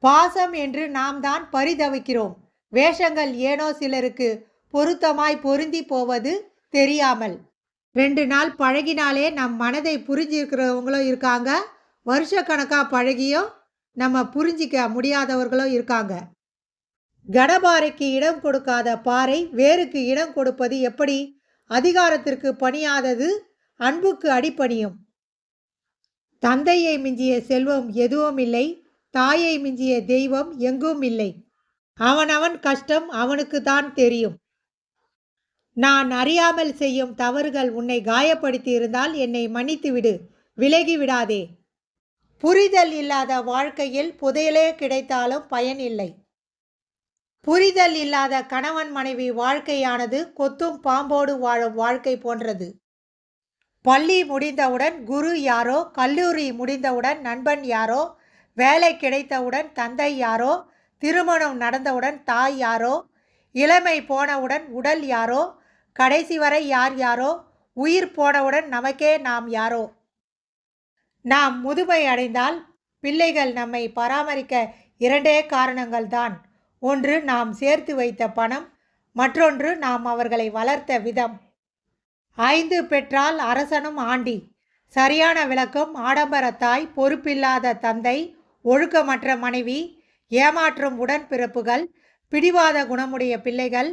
பாசம் என்று நாம் தான் பரிதவிக்கிறோம். வேஷங்கள் ஏனோ சிலருக்கு பொருத்தமாய் பொருந்தி போவது தெரியாமல். 2 நாள் பழகினாலே நம் மனதை புரிஞ்சிருக்கிறவங்களும் இருக்காங்க. வருஷக்கணக்காக பழகியும் நம்ம புரிஞ்சிக்க முடியாதவர்களும் இருக்காங்க. கடபாரைக்கு இடம் கொடுக்காத பாறை வேருக்கு இடம் கொடுப்பது எப்படி? அதிகாரத்திற்கு பணியாதது அன்புக்கு அடிபணியும். தந்தையை மிஞ்சிய செல்வம் எதுவும் இல்லை. தாயை மிஞ்சிய தெய்வம் எங்கும் இல்லை. அவனவன் கஷ்டம் அவனுக்கு தான் தெரியும். நான் அறியாமல் செய்யும் தவறுகள் உன்னை காயப்படுத்தி இருந்தால் என்னை மன்னித்து விடு, விலகி விடாதே. புரிதல் இல்லாத வாழ்க்கையில் புதையலே கிடைத்தாலும் பயன் இல்லை. புரிதல் இல்லாத கணவன் மனைவி வாழ்க்கையானது கொத்தும் பாம்போடு வாழும் வாழ்க்கை போன்றது. பள்ளி முடிந்தவுடன் குரு யாரோ, கல்லூரி முடிந்தவுடன் நண்பன் யாரோ, வேலை கிடைத்தவுடன் தந்தை யாரோ, திருமணம் நடந்தவுடன் தாய் யாரோ, இளமை போனவுடன் உடல் யாரோ, கடைசி வரை யார் யாரோ, உயிர் போனவுடன் நமக்கே நாம் யாரோ. நாம் முதுமை அடைந்தால் பிள்ளைகள் நம்மை பராமரிக்க 2 காரணங்கள்தான். ஒன்று நாம் சேர்த்து வைத்த பணம், மற்றொன்று நாம் அவர்களை வளர்த்த விதம். 5 பெற்றால் அரசனும் ஆண்டி. சரியான விளக்கம்: ஆடம்பர தாய், பொறுப்பில்லாத தந்தை, ஒழுக்கமற்ற மனைவி, ஏமாற்றும் உடன்பிறப்புகள், பிடிவாத குணமுடைய பிள்ளைகள்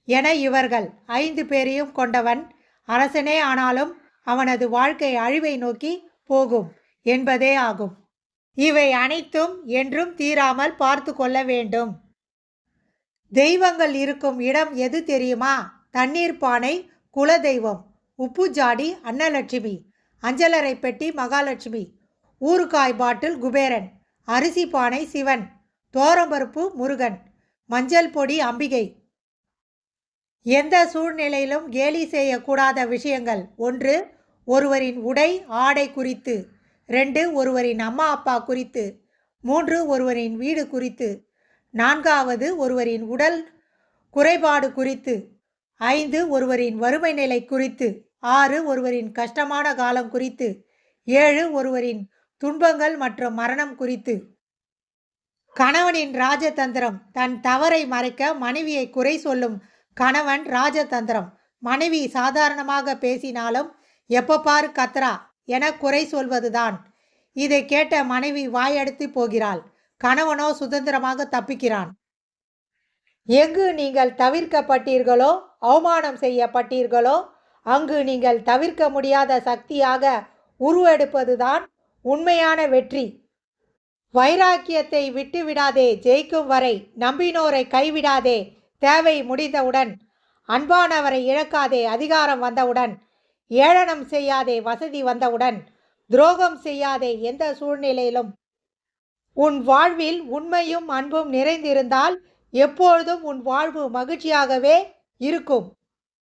என இவர்கள் 5 பேரையும் கொண்டவன் அரசனே ஆனாலும் அவனது வாழ்க்கை அழிவை நோக்கி போகும் என்பதே ஆகும். இவை அனைத்தும் என்றும் தீராமல் பார்த்து கொள்ள வேண்டும். தெய்வங்கள் இருக்கும் இடம் எது தெரியுமா? தண்ணீர் பானை குலதெய்வம், உப்பு ஜாடி அன்னலட்சுமி, அஞ்சலறை பெட்டி மகாலட்சுமி, ஊறுகாய் பாட்டில் குபேரன், அரிசி பானை சிவன், தோரம்பருப்பு முருகன், மஞ்சள் பொடி அம்பிகை. எந்த சூழ்நிலையிலும் கேலி செய்யக்கூடாத விஷயங்கள்: 1 ஒருவரின் உடை ஆடை குறித்து, 2 ஒருவரின் அம்மா அப்பா குறித்து, 3 ஒருவரின் வீடு குறித்து, 4வது ஒருவரின் உடல் குறைபாடு குறித்து, 5 ஒருவரின் வறுமை நிலை குறித்து, 6 ஒருவரின் கஷ்டமான காலம் குறித்து, 7 ஒருவரின் துன்பங்கள் மற்றும் மரணம் குறித்து. கணவனின் ராஜதந்திரம்: தன் தவறை மறைக்க மனைவியை குறை சொல்லும் கணவன் ராஜதந்திரம். மனைவி சாதாரணமாக பேசினாலும் எப்போ பாரு கத்ரா என குறை சொல்வதுதான். இதை கேட்ட மனைவி வாயடித்து போகிறாள். கணவனோ சுதந்திரமாக தப்பிக்கிறான். எங்கு நீங்கள் தவிர்க்கப்பட்டீர்களோ, அவமானம் செய்யப்பட்டீர்களோ, அங்கு நீங்கள் தவிர்க்க முடியாத சக்தியாக உருவெடுப்பதுதான் உண்மையான வெற்றி. வைராக்கியத்தை விட்டுவிடாதே, ஜெயிக்கும் வரை. நம்பினோரை கைவிடாதே, தேவை முடிந்தவுடன். அன்பானவரை இழக்காதே, அதிகாரம் வந்தவுடன். ஏளனம் செய்யாதே, வசதி வந்தவுடன். துரோகம் செய்யாதே, எந்த சூழ்நிலையிலும். உன் வாழ்வில் உண்மையும் அன்பும் நிறைந்திருந்தால் எப்பொழுதும் உன் வாழ்வு மகிழ்ச்சியாகவே இருக்கும்.